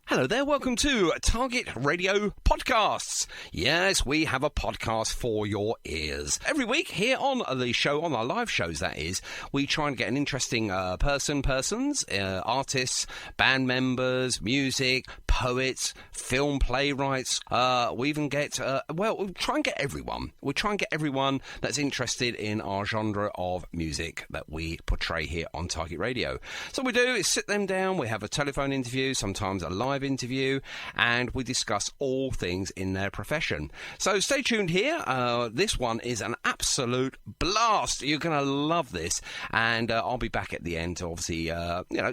Hello there, welcome to Target Radio Podcasts. Yes, we have a podcast for your ears. Every week here on the show, on our live shows that is, we try and get an interesting persons, artists, band members, music, poets, film playwrights. We even get, we'll try and get everyone. We'll try and get everyone that's interested in our genre of music that we portray here on Target Radio. So what we do is sit them down, we have a telephone interview, sometimes a live interview, and we discuss all things in their profession. So stay tuned here. This one is an absolute blast. You're going to love this, and I'll be back at the end to obviously,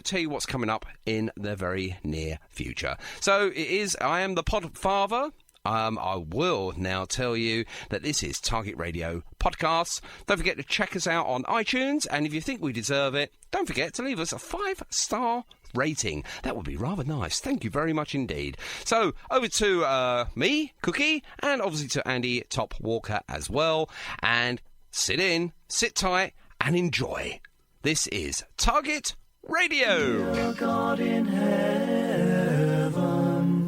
tell you what's coming up in the very near future. So I am the Podfather. I will now tell you that this is Target Radio Podcasts. Don't forget to check us out on iTunes, and if you think we deserve it, don't forget to leave us a 5-star rating. That would be rather nice. Thank you very much indeed. So over to me, Cookie, and obviously to Andy Top Walker as well. And sit in, sit tight, and enjoy. This is Target Radio. Dear God in heaven,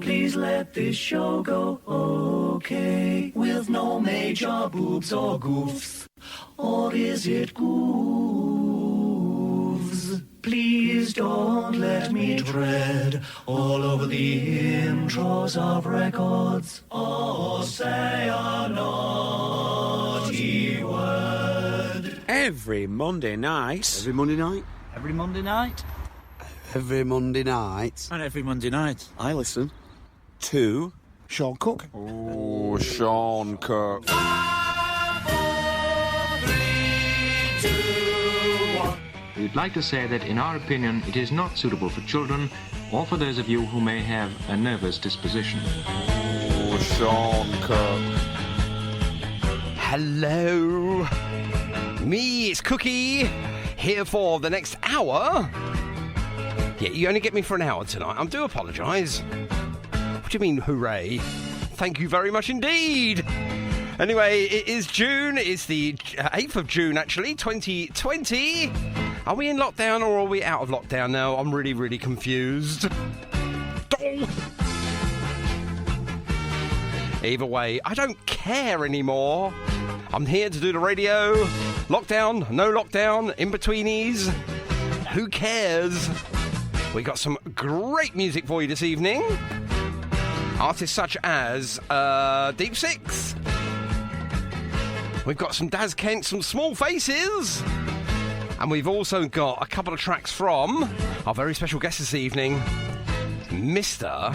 please let this show go okay, with no major boobs or goofs, or is it goofs? Please don't let me tread all over the intros of records, or say a naughty word. Every Monday night. Every Monday night? Every Monday night? Every Monday night. And every Monday night. I listen to Sean Cook. Oh, Sean Cook. We'd like to say that, in our opinion, it is not suitable for children or for those of you who may have a nervous disposition. Oh, Sean Cook. Hello. Me, it's Cookie, here for the next hour. Yeah, you only get me for an hour tonight. I do apologise. What do you mean, hooray? Thank you very much indeed. Anyway, it is June. It's the 8th of June, actually, 2020. Are we in lockdown or are we out of lockdown now? I'm really, really confused. Either way, I don't care anymore. I'm here to do the radio. Lockdown, no lockdown, in-betweenies. Who cares? We got some great music for you this evening. Artists such as Deep Six. We've got some Daz Kent, some Small Faces. And we've also got a couple of tracks from our very special guest this evening, Mr.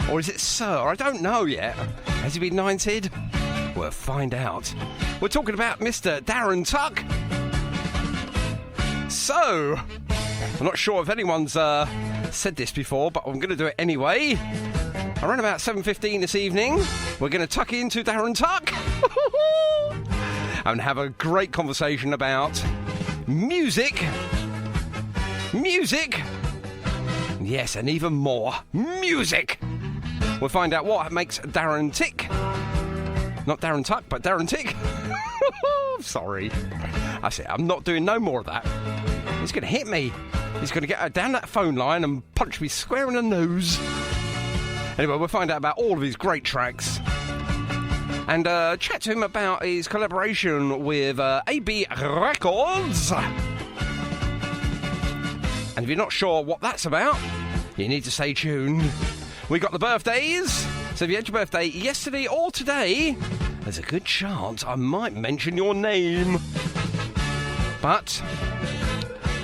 Or is it Sir? I don't know yet. Has he been knighted? We'll find out. We're talking about Mr. Darren Tuck. So, I'm not sure if anyone's said this before, but I'm going to do it anyway. Around about 7:15 this evening, we're going to tuck into Darren Tuck and have a great conversation about music, yes, and even more music. We'll find out what makes Darren tick. Not Darren Tuck, but Darren tick. Sorry. I say I'm not doing no more of that. He's going to hit me. He's going to get down that phone line and punch me square in the nose. Anyway, we'll find out about all of his great tracks. And chat to him about his collaboration with AB Records. And if you're not sure what that's about, you need to stay tuned. We got the birthdays. So if you had your birthday yesterday or today, there's a good chance I might mention your name. But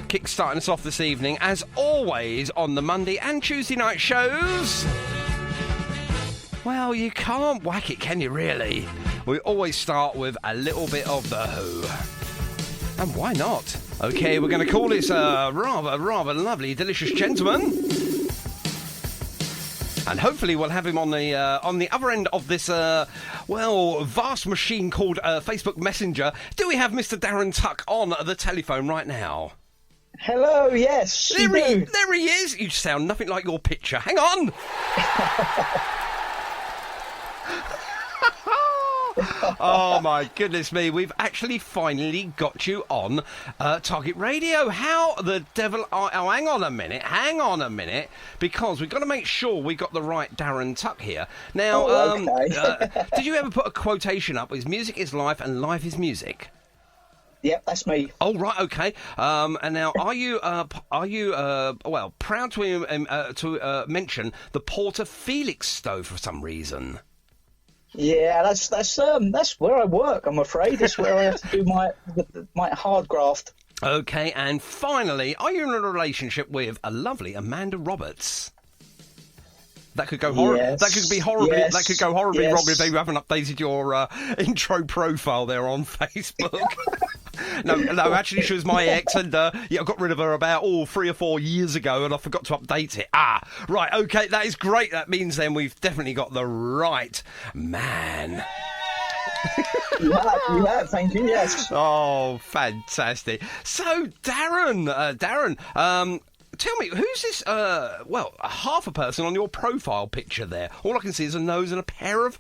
kick-starting us off this evening, as always, on the Monday and Tuesday night shows. Well, you can't whack it, can you, really? We always start with a little bit of The Who. And why not? Okay, we're going to call this a rather lovely, delicious gentleman. And hopefully we'll have him on the other end of this, vast machine called Facebook Messenger. Do we have Mr. Darren Tuck on the telephone right now? Hello, yes. There he is. You sound nothing like your picture. Hang on. Oh, my goodness me. We've actually finally got you on Target Radio. How the devil... Oh, hang on a minute. Because we've got to make sure we got the right Darren Tuck here. Now, did you ever put a quotation up? Is music is life and life is music? Yep, that's me. Oh, right, okay. And now, are you proud to mention the Porter Felix stove for some reason? Yeah, that's where I work. I'm afraid that's where I have to do my hard graft. Okay, and finally, are you in a relationship with a lovely Amanda Roberts? That could go horribly. Yes. That could be horribly. Yes. That could go horribly Yes. wrong if you haven't updated your intro profile there on Facebook. No, actually, she was my ex, and I got rid of her about 3 or 4 years ago, and I forgot to update it. Right, okay, that is great. That means then we've definitely got the right man. You have, thank you, yes. Oh, fantastic. So, Darren, tell me, who's this, half a person on your profile picture there? All I can see is a nose and a pair of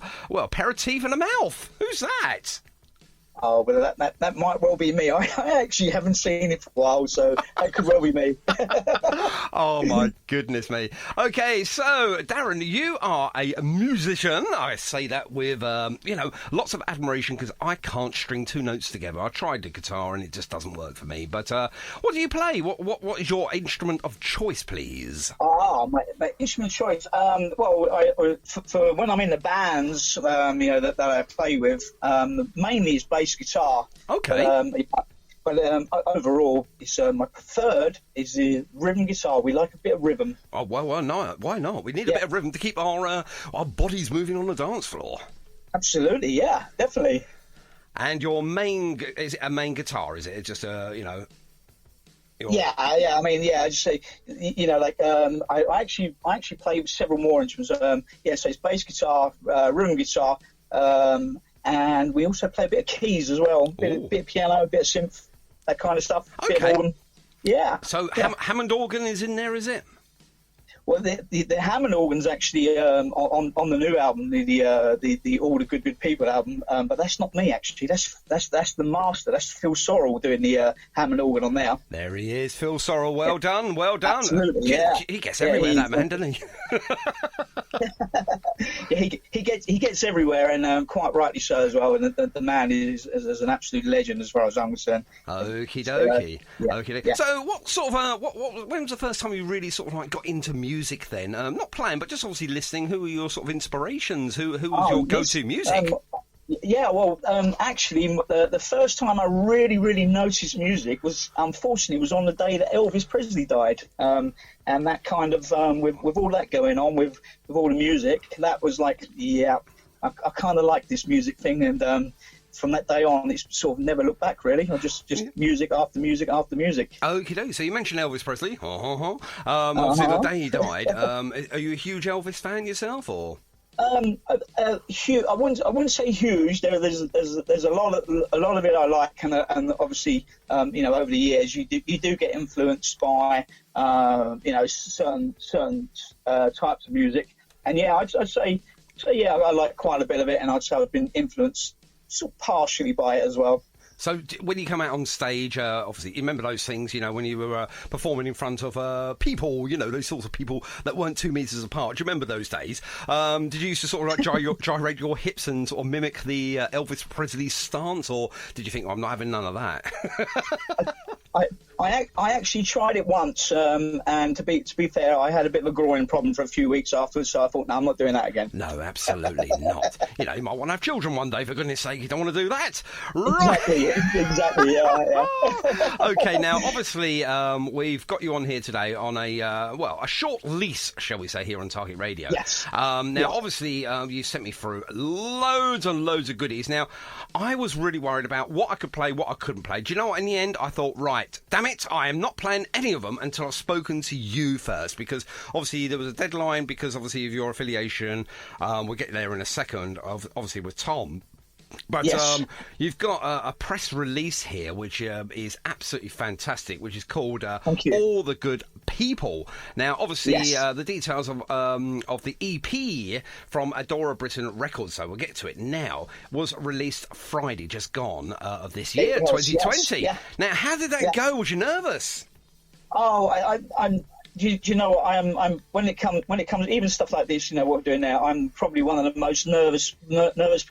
teeth and a mouth. Who's that? Oh, well, that might well be me. I actually haven't seen it for a while, so that could well be me. Oh, my goodness me. Okay, so, Darren, you are a musician. I say that with, lots of admiration because I can't string two notes together. I tried the guitar and it just doesn't work for me. But what do you play? What is your instrument of choice, please? My instrument choice. For when I'm in the bands, that I play with, mainly it's bass guitar. Okay. But overall, it's my preferred is the rhythm guitar. We like a bit of rhythm. Oh, well, no, why not? We need a bit of rhythm to keep our bodies moving on the dance floor. Absolutely, yeah, definitely. And your is it a main guitar? Is it just Yeah. I just say, I actually play with several more instruments. So it's bass guitar, rhythm guitar, and we also play a bit of keys as well, bit of piano, a bit of synth, that kind of stuff. Okay. Bit of organ. Yeah. So Hammond organ is in there, is it? Well, the Hammond organ's actually on the new album, the All the Good People album, but that's not me actually. That's the master. That's Phil Sorrell doing the Hammond organ on there. There he is, Phil Sorrell. Well done. Absolutely, yeah. He gets everywhere, that man, doesn't he? Yeah, he gets everywhere, and quite rightly so as well. And the man is an absolute legend as far as I'm concerned. Okie dokie. Yeah. So, what sort of when was the first time you really sort of like got into music then? Not playing, but just obviously listening. Who were your sort of inspirations? Who was your go-to music? Actually, the first time I really noticed music was, unfortunately, was on the day that Elvis Presley died. And that kind of, with all that going on, with all the music, that was like, I kind of like this music thing. And from that day on, it's sort of never looked back, really. I just music after music after music. Okie dokie. So you mentioned Elvis Presley. Obviously, the day he died. Are you a huge Elvis fan yourself, or? Huge. I wouldn't say huge. There's a lot of it I like, and obviously, over the years you do get influenced by certain types of music, and I'd say I like quite a bit of it, and I'd say I've been influenced sort of partially by it as well. So when you come out on stage, obviously, you remember those things, when you were performing in front of people, those sorts of people that weren't 2 metres apart. Do you remember those days? Did you used to sort of like gyrate your hips and sort of mimic the Elvis Presley stance, or did you think, I'm not having none of that? I actually tried it once, and to be fair, I had a bit of a groin problem for a few weeks afterwards, so I thought, no, I'm not doing that again. No, absolutely not. You might want to have children one day, for goodness sake, you don't want to do that. Right. Exactly, yeah. Okay, now, obviously, we've got you on here today on a short lease, shall we say, here on Target Radio. Yes. Obviously, you sent me through loads and loads of goodies. Now, I was really worried about what I could play, what I couldn't play. Do you know what? In the end, I thought, right, damn it, I am not playing any of them until I've spoken to you first, because obviously there was a deadline because obviously of your affiliation. We'll get there in a second, obviously with Tom. But Yes. you've got a press release here, which is absolutely fantastic, which is called Thank you. All the Good People. Now, obviously, Yes. the details of the EP from Aldora Britain Records, so we'll get to it now, was released Friday, just gone, of this year, It was, 2020. yes, yeah. Now, how did that go? Was you nervous? Oh, I'm. Do you know what? I'm when it comes even stuff like this, you know what we're doing now. I'm probably one of the most nervous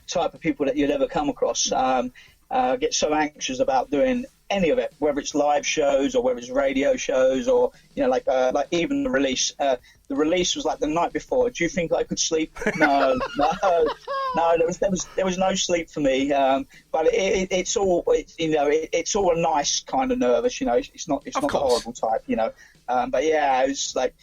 type of people that you'll ever come across. Get so anxious about doing any of it, whether it's live shows or whether it's radio shows or like even the release. The release was like the night before. Do you think I could sleep? No. There was no sleep for me. But it's all it's all a nice kind of nervous. It's not a horrible type. But yeah, it was like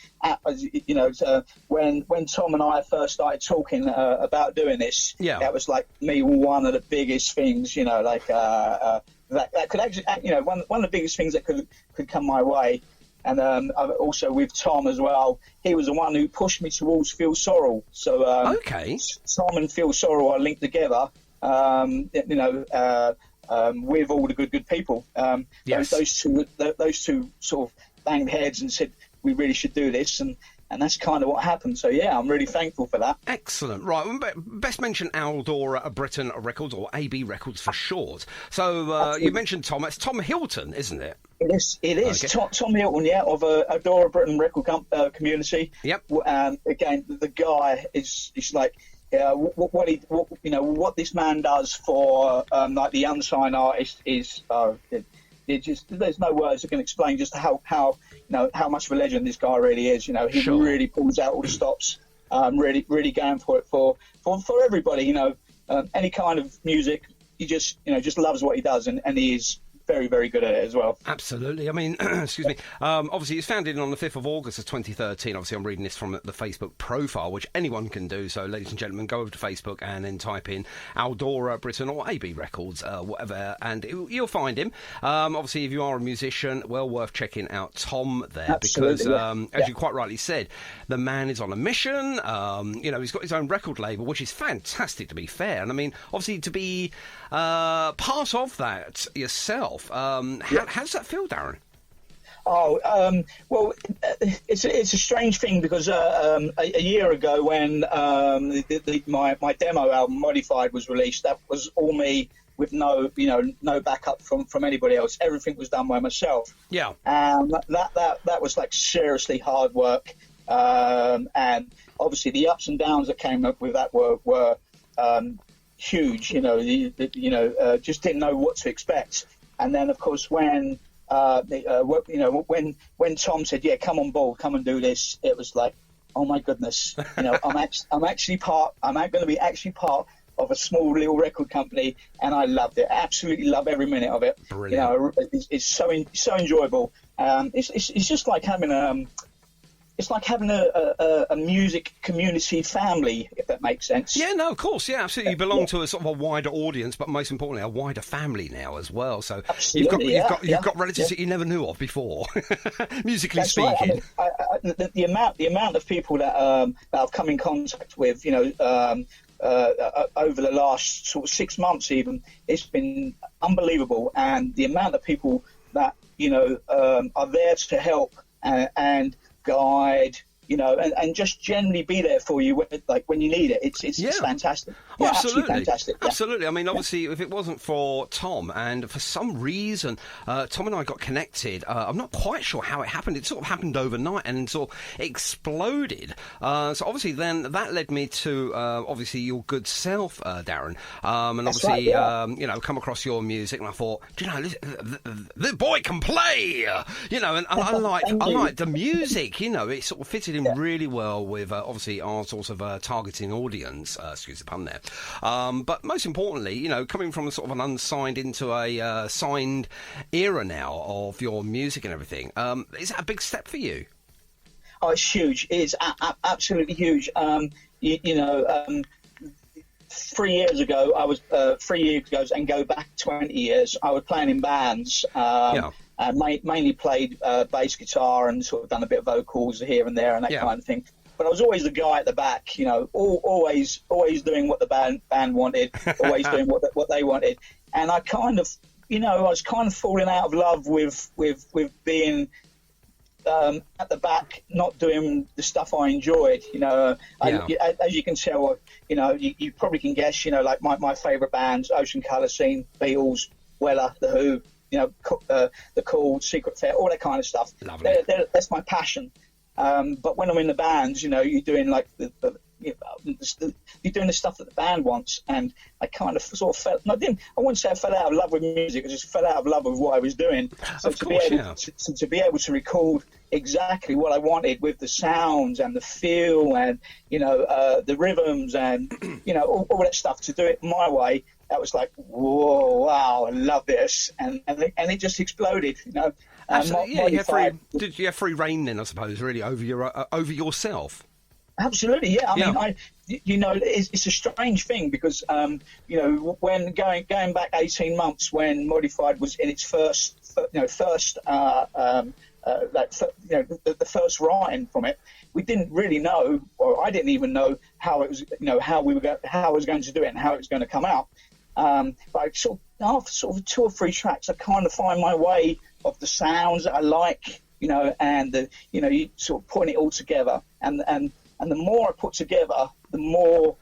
when Tom and I first started talking about doing this. Yeah, that was like me one of the biggest things. That could actually, one of the biggest things that could come my way. And also with Tom as well, he was the one who pushed me towards Phil Sorrell. So Tom and Phil Sorrell are linked together. With All the Good People. Yes. Those two sort of banged heads and said we really should do this, and that's kind of what happened. So yeah, I'm really thankful for that. Excellent. Right, best mention Aldora Britain Records, or AB Records for short. So you mentioned Tom. It's Tom Hilton, isn't it? It is. Okay. Tom Hilton, of Aldora Britain Record community. Yep. Again, the guy is like. What this man does for like the unsigned artist is there's no words that can explain just how much of a legend this guy really is. He Sure. really pulls out all the stops, really going for it for everybody. Any kind of music, he just loves what he does, and he is very, very good at it as well. Absolutely. I mean, excuse me. Obviously, it's founded on the 5th of August of 2013. Obviously, I'm reading this from the Facebook profile, which anyone can do. So, ladies and gentlemen, go over to Facebook and then type in Aldora Britain or AB Records, whatever, and you'll find him. Obviously, if you are a musician, well worth checking out Tom there. Absolutely, because, as you quite rightly said, the man is on a mission. He's got his own record label, which is fantastic, to be fair. And I mean, obviously, to be part of that yourself. How does that feel, Darren? Well, it's a strange thing because a year ago when my demo album Modified was released, that was all me with no backup from anybody else. Everything was done by myself. Yeah. That was like seriously hard work, and obviously the ups and downs that came up with that were huge. Just didn't know what to expect. And then, of course, when Tom said, "Yeah, come on board, come and do this," it was like, "Oh my goodness!" I'm going to be actually part of a small little record company, and I loved it. Absolutely love every minute of it. Brilliant. It's so enjoyable. It's just like having It's like having a music community family, if that makes sense. Yeah, no, of course, yeah, absolutely. You belong to a sort of a wider audience, but most importantly, a wider family now as well. So you've got relatives that you never knew of before, musically That's speaking. Right. I mean, the amount of people that I've come in contact with, over the last sort of 6 months, even, it's been unbelievable. And the amount of people that are there to help and guide, and just generally be there for you when you need it. It's fantastic. Well, yeah, absolutely fantastic. Yeah. Absolutely. I mean, obviously, if it wasn't for Tom, and for some reason, Tom and I got connected. I'm not quite sure how it happened. It sort of happened overnight and sort of exploded. So obviously, then that led me to obviously your good self, Darren, and That's obviously, right, come across your music, and I thought, the boy can play, and I like the music. It sort of fitted in really well with obviously our sort of targeting audience. Excuse the pun there. But most importantly, coming from a sort of an unsigned into a signed era now of your music and everything, is that a big step for you? Oh, it's huge. It's absolutely huge. 3 years ago, I was 3 years ago, and go back 20 years, I was playing in bands. Mainly played bass guitar and sort of done a bit of vocals here and there and that kind of thing. but I was always the guy at the back, you know, always doing what the band wanted, always doing what they wanted. And I kind of, you know, I was kind of falling out of love with being at the back, not doing the stuff I enjoyed. You know, as you can tell, you know, you probably can guess, you know, like my favourite bands: Ocean Colour Scene, Beatles, Weller, The Who, you know, The Call, Secret Fair, all that kind of stuff. Lovely. That's my passion. But when I'm in the bands, you know, you're doing like you're doing the stuff that the band wants, and I kind of sort of felt. I wouldn't say I fell out of love with music. I just fell out of love with what I was doing. So to be able to record exactly what I wanted with the sounds and the feel and, you know, the rhythms and, you know, all that stuff, to do it my way, that was like, whoa, wow, I love this, and it just exploded, you know. Absolutely, did you have free reign then, I suppose, really, over yourself? Absolutely, yeah. I mean, you know, it's a strange thing because, you know, when going back 18 months when Modified was in its first the first writing from it, we didn't really know, or I didn't even know how it was, you know, how I was going to do it and how it was going to come out. But after sort of 2 or 3 tracks, I kind of find my way of the sounds that I like, you know, and you sort of putting it all together, and the more I put together, the more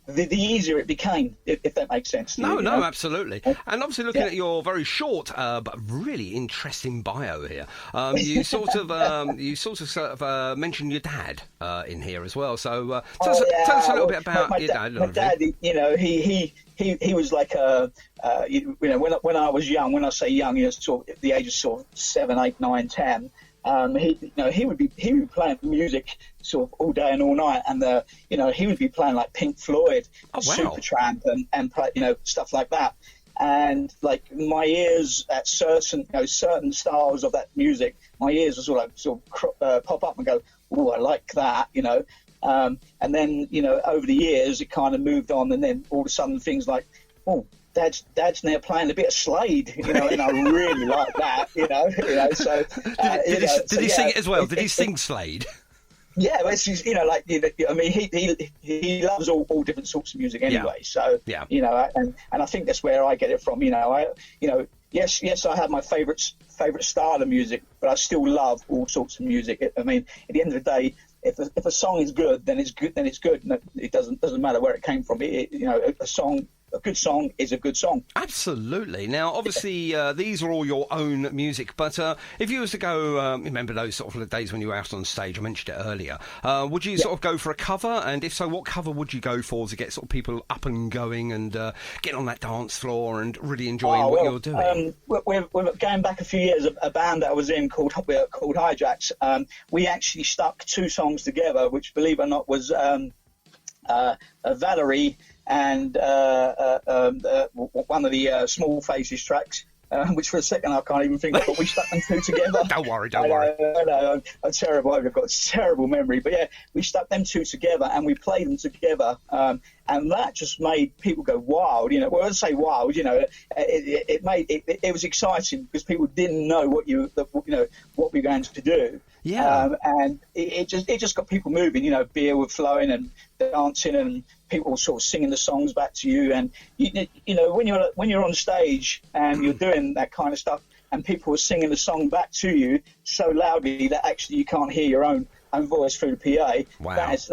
the easier it became, if that makes sense. No, absolutely. And obviously, looking at your very short but really interesting bio here, you sort of mentioned your dad in here as well. So tell us a little bit about your dad. My dad, you know, he was like you know, when I was young. When I say young, you know, sort of at the age of sort of 7, 8, 9, 10. He would be playing music sort of all day and all night, and you know, he would be playing like Pink Floyd, Supertramp, and play, you know, stuff like that. And like my ears at certain styles of that music, my ears would sort of pop up and go, "Oh, I like that," you know. And then, you know, over the years it kind of moved on, and then all of a sudden things like, "Oh, Dad's now playing a bit of Slade," you know, and I really like that, you know. So did he sing it as well? Did he sing Slade? Yeah, it's, you know, like, I mean, he loves all different sorts of music anyway. Yeah. So you know, and I think that's where I get it from. You know, yes, I have my favorite style of music, but I still love all sorts of music. I mean, at the end of the day, if a song is good, then it's good. It doesn't matter where it came from. You know, a good song is a good song. Absolutely. Now, obviously, these are all your own music, but if you was to go, remember those sort of days when you were out on stage, I mentioned it earlier, would you sort of go for a cover? And if so, what cover would you go for to get sort of people up and going and get on that dance floor and really enjoying what you're doing? We're going back a few years, a band that I was in called Hijacks. We actually stuck 2 songs together, which, believe it or not, was Valerie and one of the Small Faces tracks, which for a second I can't even think of, but we stuck them 2 together. Don't worry. I'm terrible. I've got a terrible memory. But yeah, we stuck them 2 together and we played them together. And that just made people go wild, you know. Well, I say wild, you know. It was exciting because people didn't know what we were going to do. Yeah. And it just got people moving, you know. Beer was flowing and dancing, and people sort of singing the songs back to you. And you know, when you're on stage and you're doing that kind of stuff, and people are singing the song back to you so loudly that actually you can't hear your own voice through the PA. Wow. That's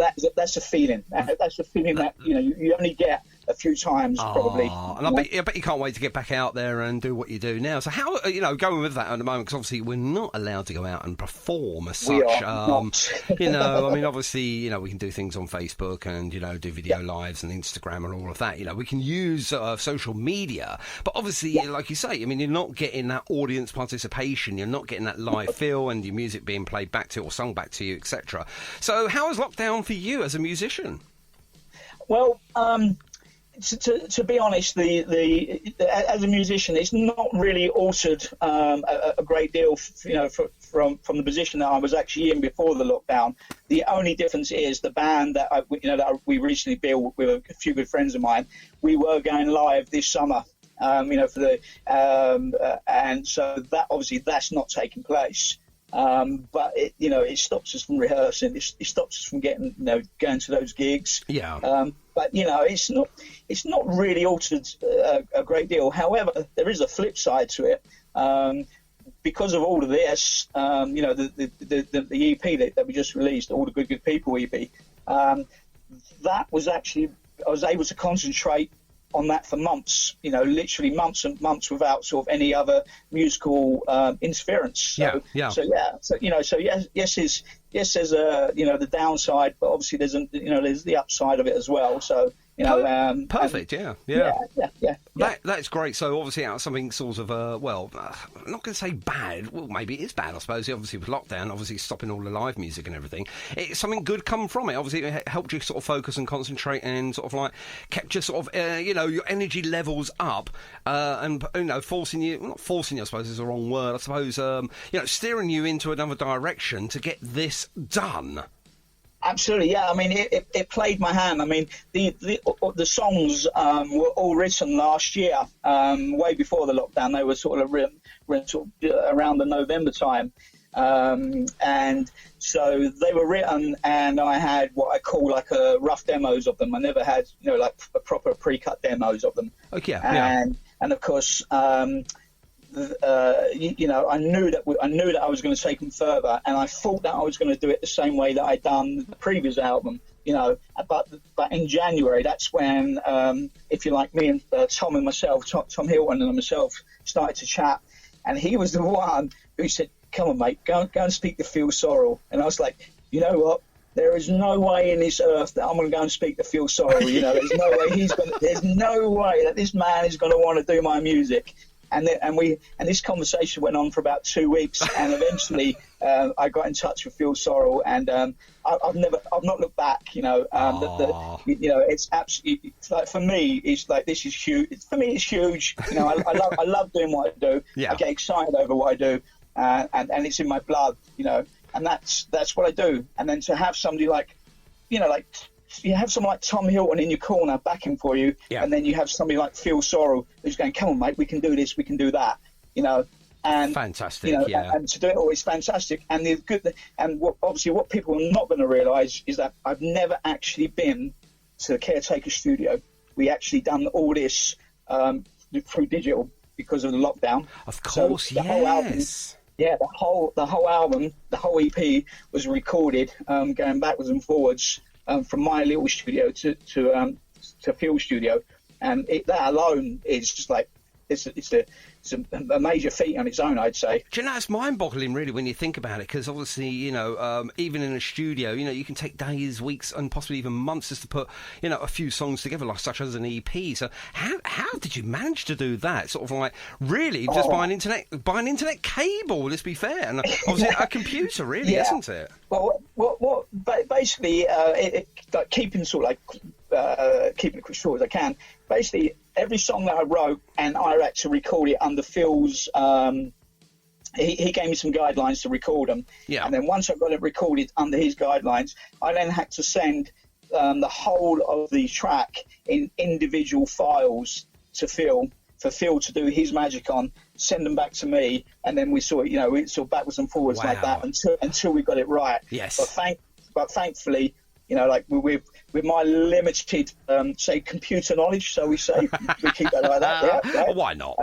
a feeling. That's a feeling that, you know, you only get a few times probably. And I bet you can't wait to get back out there and do what you do now. So how, you know, going with that at the moment, because obviously we're not allowed to go out and perform as such. We are not. You know, I mean, obviously, you know, we can do things on Facebook and, you know, do video lives and Instagram and all of that. You know, we can use social media, but obviously, like you say, I mean, you're not getting that audience participation. You're not getting that live feel and your music being played back to or sung back to you, etc. So how is lockdown for you as a musician? Well, to be honest, as a musician, it's not really altered a great deal, you know, from the position that I was actually in before the lockdown. The only difference is the band that we recently built with a few good friends of mine. We were going live this summer, you know, for the and so that obviously that's not taking place. But it stops us from rehearsing. It stops us from getting, going to those gigs. Yeah. But it's not really altered a great deal. However, there is a flip side to it. Because of all of this, the EP that we just released, All the Good People EP, that was actually, I was able to concentrate on that for months, literally months and months without sort of any other musical interference. So yes, there's the downside, but obviously there's the upside of it as well. So perfect, yeah. That's great. So obviously out of something sort of I'm not going to say bad. Well, maybe it is bad, I suppose. Obviously with lockdown, obviously stopping all the live music and everything, it's something good come from it. Obviously it helped you sort of focus and concentrate and sort of like kept your sort of your energy levels up and forcing you, not forcing you, I suppose is the wrong word. I suppose steering you into another direction to get this done. Absolutely, yeah. I mean, it played my hand. I mean, the songs were all written last year, way before the lockdown. They were sort of written around the November time, and so they were written. And I had what I call like a rough demos of them. I never had like a proper pre-cut demos of them. Okay, and of course. I knew that I was going to take them further, and I thought that I was going to do it the same way that I'd done the previous album, But in January, that's when, if you like, me and Tom Hilton and myself started to chat, and he was the one who said, "Come on, mate, go and speak to Phil Sorrell." And I was like, you know what? There is no way in this earth that I'm going to go and speak to Phil Sorrell. There's no way there's no way that this man is going to want to do my music. And this conversation went on for about 2 weeks, and eventually I got in touch with Phil Sorrell, and I've not looked back. It's absolutely, like, for me, it's like, this is huge. For me, it's huge. I love doing what I do. Yeah. I get excited over what I do, and it's in my blood. And that's what I do. And then to have somebody like, you have someone like Tom Hilton in your corner backing for you, and then you have somebody like Phil Sorrell who's going, "Come on, mate, we can do this, we can do that," and fantastic, and to do it all is fantastic. And what people are not going to realise is that I've never actually been to the Caretaker studio. We actually done all this through digital because of the lockdown. Of course, so the whole album, the whole album, the whole EP was recorded going backwards and forwards. From my little studio to Phil's studio, and that alone is just like it's a major feat on its own, I'd say. Do you know, it's mind-boggling, really, when you think about it, because obviously, even in a studio, you can take days, weeks, and possibly even months just to put, a few songs together, like such as an EP. So how did you manage to do that? Sort of like, really, just by an internet cable, let's be fair, and obviously a computer, really, isn't it? Well, basically, like keeping it as short as I can. Basically, every song that I wrote, and I had to record it under Phil's. He gave me some guidelines to record them, and then once I got it recorded under his guidelines, I then had to send the whole of the track in individual files to Phil, for Phil to do his magic on, send them back to me, and then we saw backwards and forwards like that until we got it right. Yes. But thankfully, like with my limited, say, computer knowledge, so we say, we keep that like that. Yeah, right? Why not?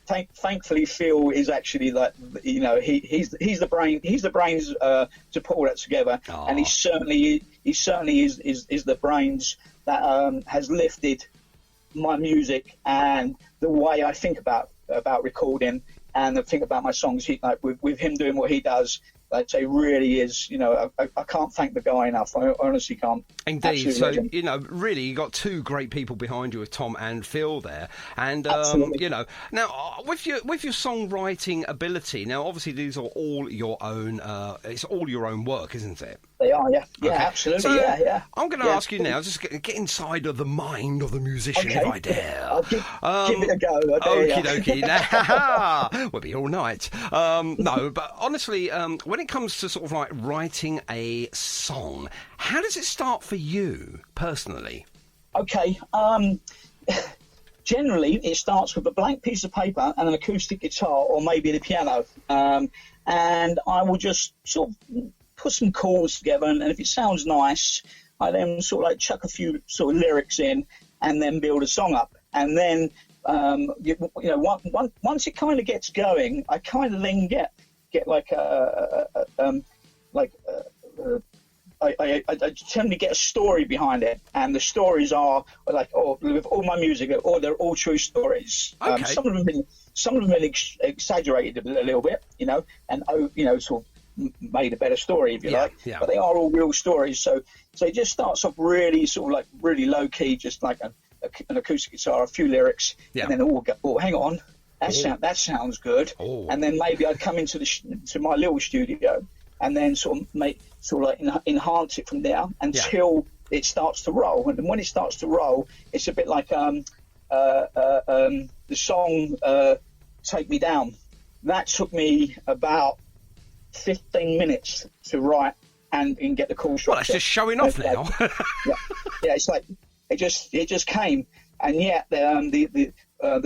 Thankfully, Phil is actually like, he's the brains to put all that together, and he certainly is the brains that has lifted my music and the way I think about recording and I think about my songs. With him doing what he does, I'd say really is, I can't thank the guy enough. I honestly can't. Indeed. Absolute So, legend. really, you got two great people behind you with Tom and Phil there. And, Absolutely. now, with your songwriting ability, now, obviously, these are all your own, it's all your own work, isn't it? They are, yeah. Yeah, Okay. absolutely, So, yeah. I'm going to ask you now, just get inside of the mind of the musician, if I dare. I'll give it a go. Okie dokie. We'll be all night. No, but honestly, when it comes to sort of like writing a song, how does it start for you personally? Okay. generally it starts with a blank piece of paper and an acoustic guitar or maybe the piano. And I will just sort of put some chords together, and if it sounds nice, I then sort of like chuck a few sort of lyrics in and then build a song up. And then, once it kind of gets going, I kind of then get like I generally get a story behind it, and the stories are like, with all my music, they're all true stories. Okay. Some of them been exaggerated a little bit, and sort of made a better story, if you like. Yeah. But they are all real stories. So it just starts off really sort of like really low key, just like an acoustic guitar, a few lyrics, and then all go, hang on, that sounds good. And then maybe I'd come into to my little studio and then sort of enhance it from there until it starts to roll. And when it starts to roll, it's a bit like the song "Take Me Down." That took me about 15 minutes to write and get the chord structure. Well, that's just showing off now. It's like it just came, and yet the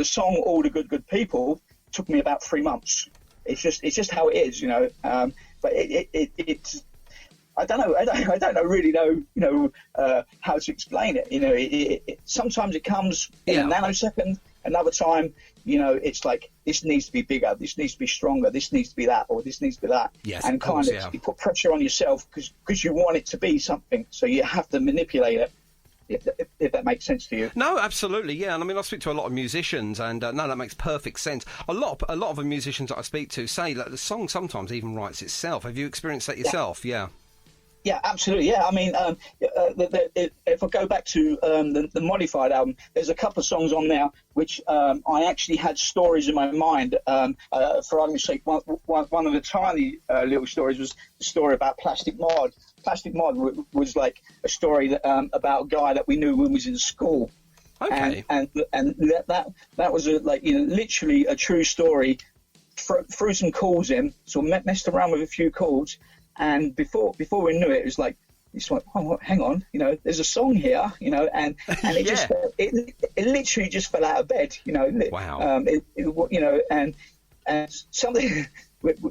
song "All the Good People" took me about 3 months. It's just how it is, But it's I don't really know how to explain it. Sometimes it comes in a nanosecond. Another time, it's like, this needs to be bigger, this needs to be stronger, this needs to be that, or this needs to be that. Yes, and kind of you put pressure on yourself because you want it to be something, so you have to manipulate it. If that makes sense to you. No, absolutely, yeah. And I mean, I speak to a lot of musicians, and no, that makes perfect sense. A lot of the musicians that I speak to say that the song sometimes even writes itself. Have you experienced that yourself? Yeah. Yeah, absolutely. Yeah, I mean, if I go back to the Modified album, there's a couple of songs on there which I actually had stories in my mind. For argument's sake, one of the tiny little stories was the story about Plastic Mod. Plastic Mod was like a story about a guy that we knew when we was in school. Okay. And that was literally a true story. Threw some chords in, so messed around with a few chords. And before we knew it, it was like, hang on, there's a song here, and it just it literally just fell out of bed, Wow. And something.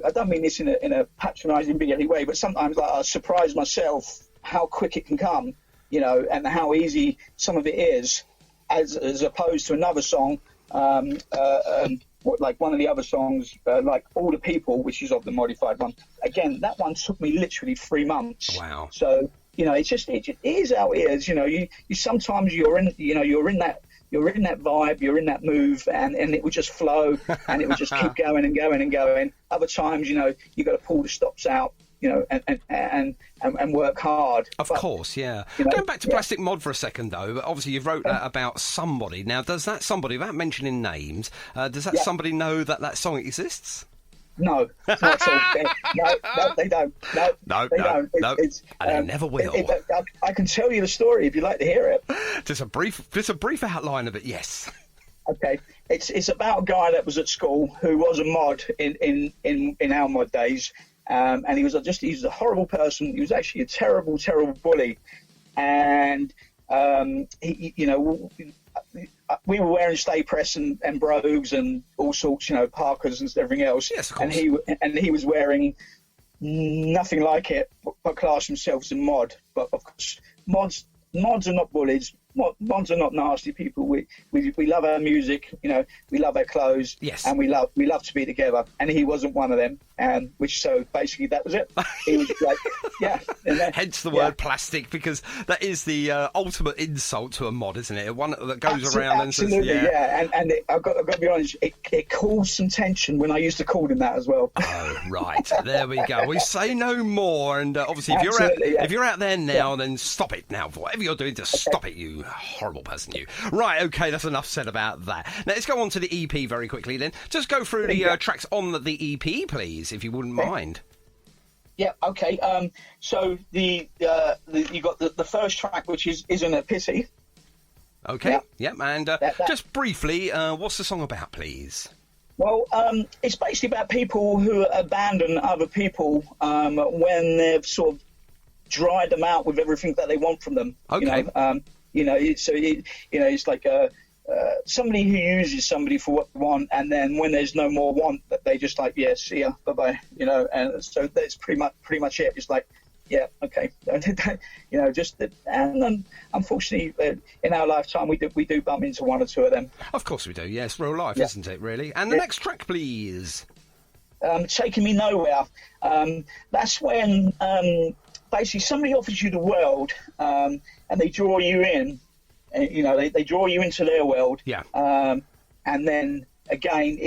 I don't mean this in a patronising, big way, but sometimes I surprise myself how quick it can come, and how easy some of it is, as opposed to another song. Like one of the other songs, like All the People, which is of the Modified one. Again, that one took me literally 3 months. Wow. So, it just is how it is. You sometimes you're in that vibe, you're in that move, and it will just flow, and it will just keep going and going and going. Other times, you got to pull the stops out, and work hard. Of course, yeah. Going back to Plastic Mod for a second, though, obviously you wrote that about somebody. Now, does that somebody, without mentioning names, does that somebody know that song exists? No, not at all. No, they don't. No, they don't. And they never will. I can tell you the story if you'd like to hear it. Just a brief outline of it, yes. Okay, it's about a guy that was at school who was a mod in our mod days. And he was a horrible person. He was actually a terrible, terrible bully. And, we were wearing stay press and brogues and all sorts, parkas and everything else. Yes, of course. And he was wearing nothing like it, but class himself as a mod. But of course, mods are not bullies. Mods are not nasty people. We love our music, we love our clothes, yes, and we love to be together. And he wasn't one of them, so basically that was it. He was like, hence the word plastic, because that is the ultimate insult to a mod, isn't it? One that goes around and says, and I've got to be honest, it caused some tension when I used to call him that as well. Oh, right, there we go. We say no more, and obviously if you're out there now, then stop it now. Whatever you're doing, just stop it, you horrible person, you. Right, okay, that's enough said about that. Now let's go on to the EP very quickly then. Just go through the tracks on the EP, please, if you wouldn't mind. Yeah, okay. So you got the first track, which Isn't a Pity. Okay, and just briefly, what's the song about, please? Well, it's basically about people who abandon other people when they've sort of dried them out with everything that they want from them. Okay. It's like somebody who uses somebody for what they want, and then when there's no more want, that they just like, yeah, see ya, bye bye, and so that's pretty much it. It's like, yeah, okay, and unfortunately, in our lifetime, we do bump into one or two of them. Of course we do. Yes, real life, isn't it? Really. And the next track, please. Taking Me Nowhere. That's when basically somebody offers you the world, and they draw you in. They draw you into their world. Yeah. And then again,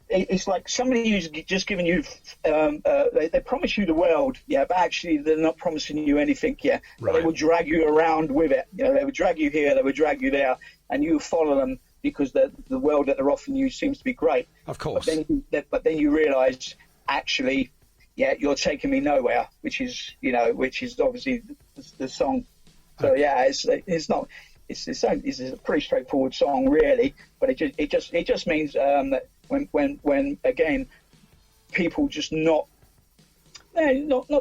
it's like somebody who's just given you. They promise you the world, but actually they're not promising you anything. But they will drag you around with it. They would drag you here, they would drag you there, and you follow them because the world that they're offering you seems to be great. Of course. But then you realise, actually, you're taking me nowhere, which is obviously the song. So it's not. It's a pretty straightforward song, really. But it just means that when again, people just not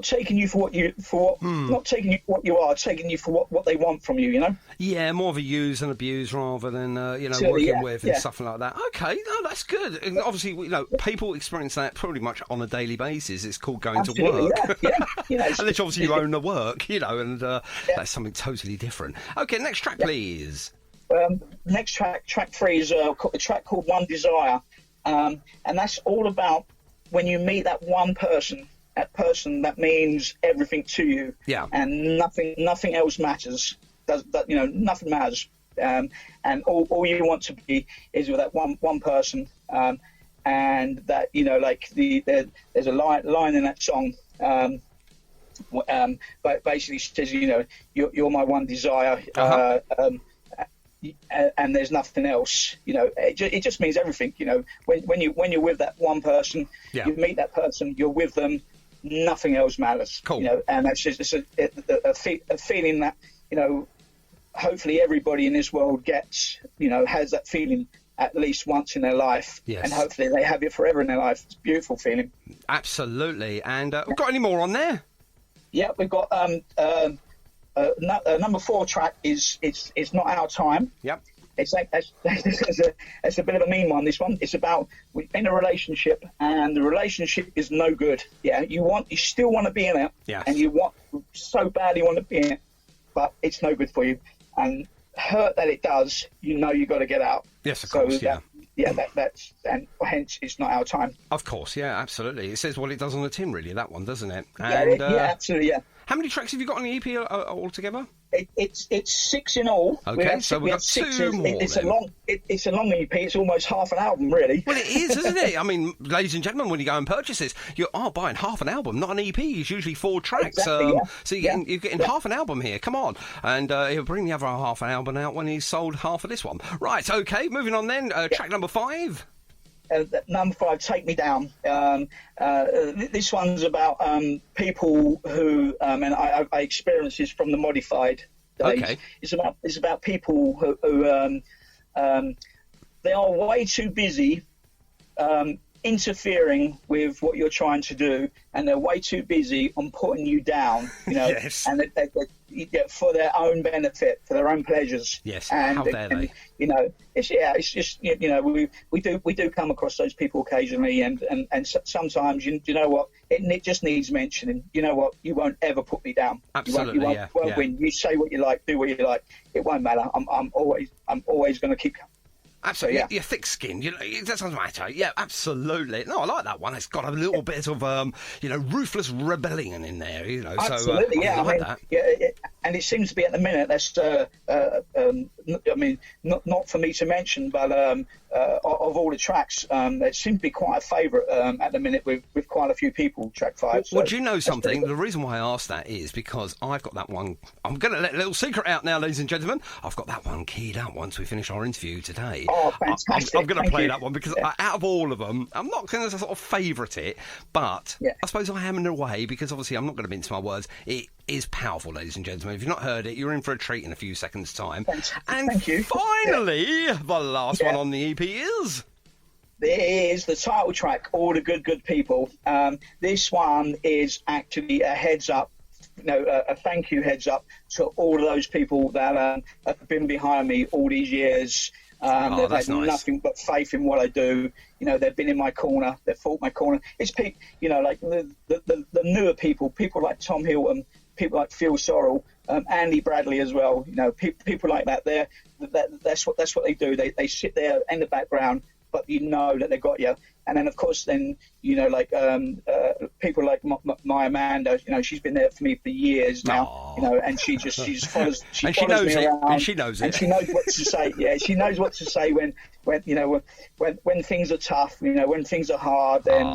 taking you for what you not taking you for what you are, taking you for what they want from you. Yeah, more of a use and abuse rather than working with and stuff like that. Okay, no, that's good. And obviously, people experience that pretty much on a daily basis. It's called going to work. Unless obviously you own the work, and that's something totally different. Okay, next track, please. Next track 3 is a track called One Desire, and that's all about when you meet that one person. That person that means everything to you, and nothing else matters. Nothing matters, and all you want to be is with that one person, and that there's a line in that song, but basically says you're my one desire, and there's nothing else. It just means everything. When you're with that one person, you meet that person, you're with them. Nothing else matters. Cool. And that's just a feeling that hopefully everybody in this world gets. Has that feeling at least once in their life, and hopefully they have it forever in their life. It's a beautiful feeling. Absolutely. And we've got any more on there? Yeah, we've got number 4 track is It's Not Our Time. Yep. It's a bit of a mean one. This one, it's about in a relationship, and the relationship is no good. You still want to be in it, and you so badly want to be in it, but it's no good for you. And hurt that it does, you've got to get out. Yes, of course. That's and hence it's not our time. Of course, absolutely. It says what it does on the tin, really. That one, doesn't it? And, absolutely. How many tracks have you got on the EP altogether? It's 6 in all. Okay, so we've got 2 more. It's a long EP. It's almost half an album, really. Well, it is, isn't it? I mean, ladies and gentlemen, when you go and purchase this, you are buying half an album, not an EP. It's usually 4 tracks. Exactly, So you're getting half an album here. Come on. And he'll bring the other half an album out when he's sold half of this one. Right, okay, moving on then. Track number 5. Number 5, Take Me Down. This one's about people who, and I experienced this from the modified days. Okay. It's about people who they are way too busy interfering with what you're trying to do, and they're way too busy on putting you down, Yes. and they for their own benefit, for their own pleasures. Yes. And, how dare they? It's just we do come across those people occasionally, and sometimes you know what, it just needs mentioning. You know what, you won't ever put me down. Absolutely, you won't win. You say what you like, do what you like. It won't matter. I'm always going to keep. Absolutely, you're thick-skinned. It doesn't matter. Yeah, absolutely. No, I like that one. It's got a little bit of, ruthless rebellion in there. Absolutely, so, I like that. Yeah, and it seems to be at the minute. That's, not for me to mention, but of all the tracks, it seems to be quite a favourite at the minute with quite a few people. Track 5. Well, do you know something? The reason why I asked that is because I've got that one. I'm going to let a little secret out now, ladies and gentlemen. I've got that one keyed up once we finish our interview today. Oh, fantastic. I'm going to play that one because out of all of them, I'm not going to sort of favourite it, but I suppose I am in a way because obviously I'm not going to mince my words. It is powerful, ladies and gentlemen. If you've not heard it, you're in for a treat in a few seconds' time. Fantastic. And Thank you. finally, the last one on the EP is... There is the title track, All the Good People. This one is actually a heads up a thank you heads up to all of those people that have been behind me all these years. They've had nothing but faith in what I do. They've been in my corner. They've fought my corner. It's people, like the newer people like Tom Hilton, people like Phil Sorrell, Andy Bradley as well. People like that. That's what they do. They sit there in the background, but that they got you. And then, of course, people like my Amanda, she's been there for me for years now, and she just follows. She follows me around, and she knows it, and she knows what to say. Yeah, she knows what to say when things are tough, when things are hard. Then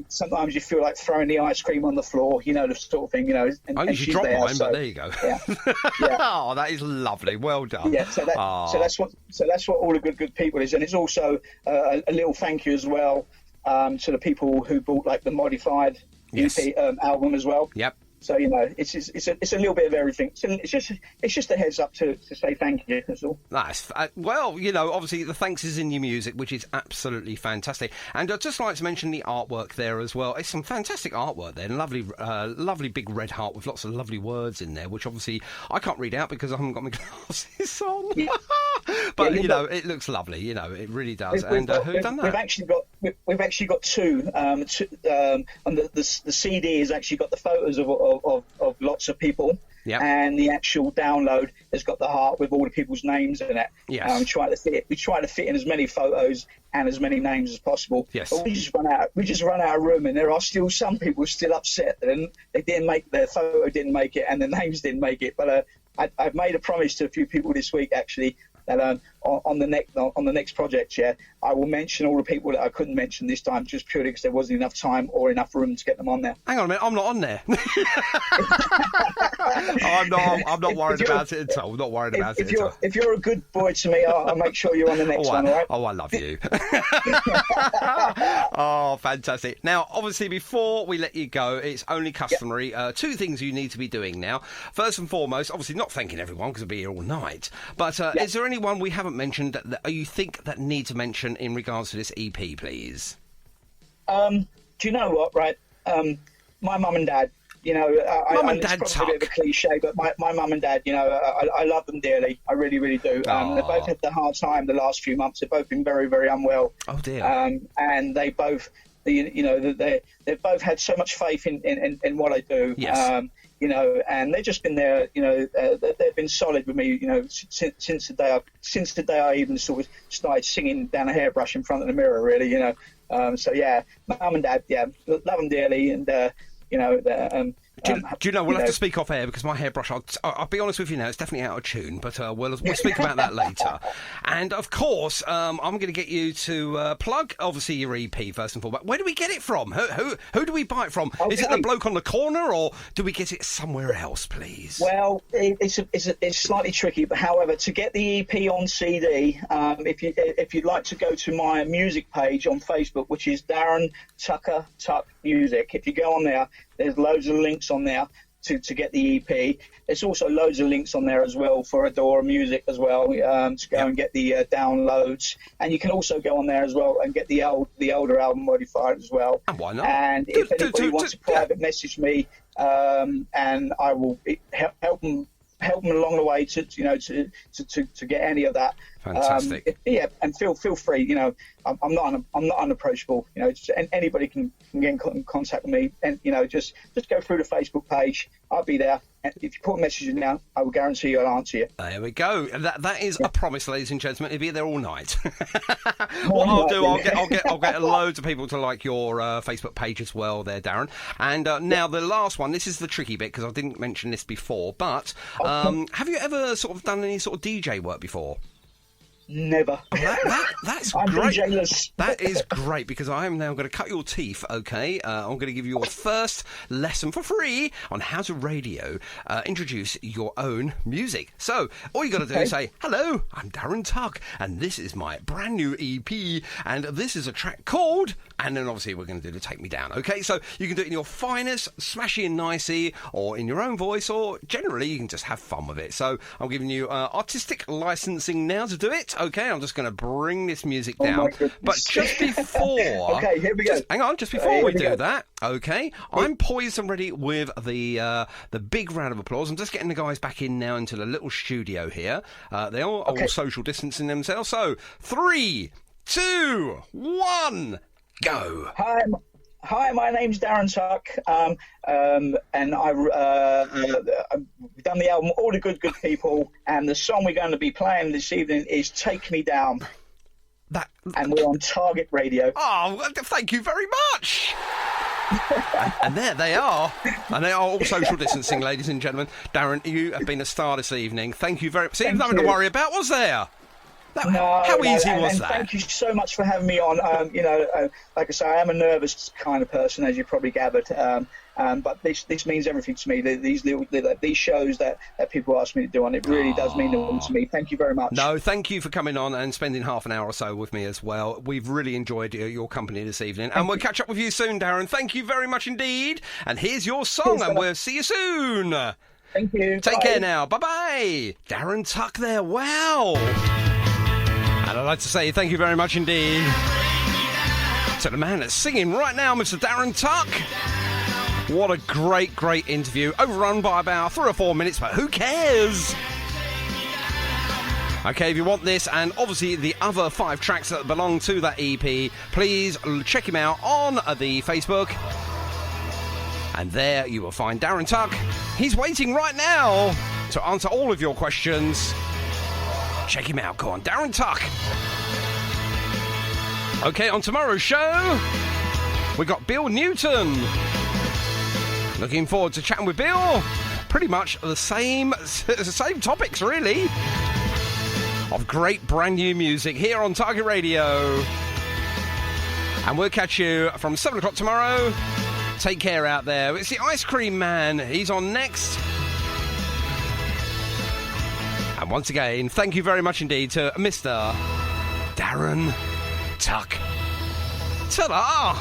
sometimes you feel like throwing the ice cream on the floor, the sort of thing, And, I usually drop mine, but there you go. Yeah. Oh, that is lovely. Well done. Yeah. So that's what all the good people is, and it's also a little thank you as well. To the people who bought like the modified EP album as well. Yep. So it's a little bit of everything. So it's just a heads up to say thank you. That's all. Nice. Obviously the thanks is in your music, which is absolutely fantastic. And I'd just like to mention the artwork there as well. It's some fantastic artwork there, and lovely big red heart with lots of lovely words in there, which obviously I can't read out because I haven't got my glasses on. Yeah. But it looks lovely. It really does. Who done that? We've actually got two. And the CD has actually got the photos of lots of people. Yep. And the actual download has got the heart with all the people's names in it. Yes. We try to fit in as many photos and as many names as possible. Yes. But we just run out of room, and there are still some people still upset that they didn't make their photo, didn't make it, and the names didn't make it. But I've made a promise to a few people this week actually that on the next project, I will mention all the people that I couldn't mention this time, just purely because there wasn't enough time or enough room to get them on there. Hang on a minute, I'm not on there. I'm not worried about it at all. I'm not worried about it at all. If you're a good boy to me, I'll make sure you're on the next one, all right? Oh, I love you. Oh, fantastic. Now, obviously, before we let you go, it's only customary. Two things you need to be doing now. First and foremost, obviously not thanking everyone because we'll be here all night, but is there anyone we haven't mentioned that you think that need to mention in regards to this EP, please? Do you know what, right? My mum and dad, Mum and Dad it's probably a bit of a cliche, but my mum and dad, I love them dearly. I really, really do. They've both had the hard time the last few months. They've both been very, very unwell. Oh, dear. And they both, they've both had so much faith in what I do. Yes. And they've just been there. They've been solid with me. Since the day I even sort of started singing down a hairbrush in front of the mirror. Really, So yeah, mum and dad, love them dearly, and do you know, we'll have to speak off air because my hairbrush, I'll be honest with you now, it's definitely out of tune, but we'll speak about that later. And of course, I'm going to get you to plug, obviously, your EP first and foremost. Where do we get it from? Who do we buy it from? Okay. Is it the bloke on the corner, or do we get it somewhere else, please? Well, it's slightly tricky, but however, to get the EP on CD, if you'd like to go to my music page on Facebook, which is Darren Tuck Music, if you go on there, there's loads of links on there to get the EP. There's also loads of links on there as well for Aldora Music as well, to go and get the downloads. And you can also go on there as well and get the older album modified as well. And why not? And if anybody wants to private message me, and I will help them along the way to get any of that. Fantastic. And feel free. I'm not unapproachable. Anybody can get in contact with me, and just go through the Facebook page. I'll be there. And if you put a message in now, I will guarantee you I'll answer you. There we go. That is a promise, ladies and gentlemen. It'll be there all night. What I'll do, I'll get loads of people to like your Facebook page as well, there, Darren. And now the last one. This is the tricky bit because I didn't mention this before. But have you ever sort of done any sort of DJ work before? Never. That's I'm great. DJ-less. That is great because I am now going to cut your teeth, okay? I'm going to give you your first lesson for free on how to introduce your own music. So, all you got to do is say, hello, I'm Darren Tuck, and this is my brand new EP, and this is a track called... And then obviously we're going to do the Take Me Down, okay? So you can do it in your finest, smashy and nicey, or in your own voice, or generally you can just have fun with it. So I'm giving you artistic licensing now to do it. Okay, I'm just going to bring this music Oh, my down. goodness. But just before... Okay, here we go. Hang on, just before we we do go. that, okay, I'm poised and ready with the big round of applause. I'm just getting the guys back in now into the little studio here. They are all social distancing themselves. So, 3, 2, 1, go. Hi, my name's Darren Tuck, and I've done the album All the Good People, and the song we're going to be playing this evening is Take Me Down, and we're on Target Radio. Oh, thank you very much. and there they are. And they are all social distancing, ladies and gentlemen. Darren, you have been a star this evening. Thank you very much. See, Thank nothing to you. worry about, was there? No, How easy and was that? Thank you so much for having me on. Like I say, I am a nervous kind of person, as you probably gathered. But this means everything to me. These shows that people ask me to do on it really does mean a lot to me. Thank you very much. No, thank you for coming on and spending half an hour or so with me as well. We've really enjoyed your company this evening. And we'll catch up with you soon, Darren. Thank you very much indeed. And here's your song, Cheers, and we'll see you soon. Thank you. Take Bye. care now. Bye-bye. Darren Tuck there. Wow. And I'd like to say thank you very much indeed to the man that's singing right now, Mr. Darren Tuck. What a great, great interview. Overrun by about 3 or 4 minutes, but who cares? Okay, if you want this and obviously the other 5 tracks that belong to that EP, please check him out on the Facebook. And there you will find Darren Tuck. He's waiting right now to answer all of your questions. Check him out. Go on, Darren Tuck. Okay, on tomorrow's show, we got Bill Newton. Looking forward to chatting with Bill. Pretty much the same topics, really, of great brand new music here on Target Radio. And we'll catch you from 7 o'clock tomorrow. Take care out there. It's the Ice Cream Man. He's on next. And once again, thank you very much indeed to Mr. Darren Tuck. Ta-da!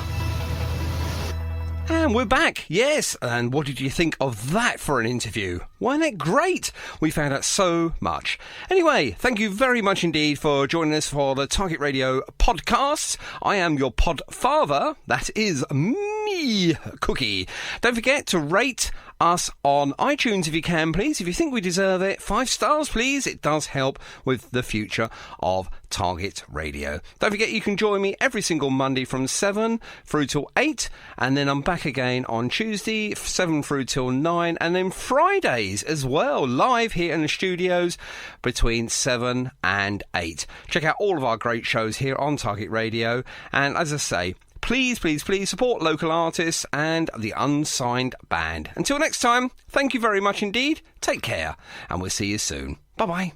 And we're back, yes. And what did you think of that for an interview? Wasn't it great? We found out so much. Anyway, thank you very much indeed for joining us for the Target Radio podcast. I am your pod father. That is me, Cookie. Don't forget to rate us on iTunes if you can, please. If you think we deserve it, 5 stars, please. It does help with the future of Target Radio. Don't forget you can join me every single Monday from 7 through till 8, and then I'm back again on Tuesday 7 through till 9, and then Fridays as well, live here in the studios between 7 and 8. Check out all of our great shows here on Target Radio, and as I say, please, please, please support local artists and the Unsigned Band. Until next time, thank you very much indeed. Take care, and we'll see you soon. Bye-bye.